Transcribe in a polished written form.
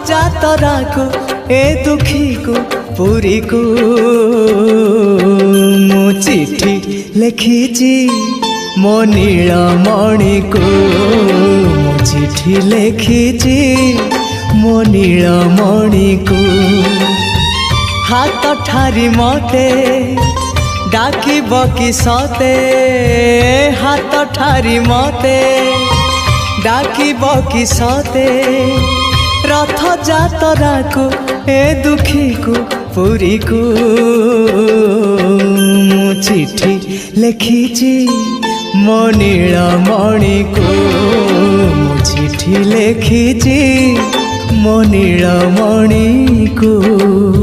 जातरा को ए दुखी को पुरी को मु चिठी लिखिची मो नीलमणि को मु चिठी लिखिची मो नीलमणि को हाथ ठारी मते डाकिब कि सते हाथ ठारी मते डाकिब कि सते रथ जातरा को ए दुखी को पुरी को मु चिठी लिखिची मो नीलमणि को मु चिठी लिखिची मो नीलमणि को।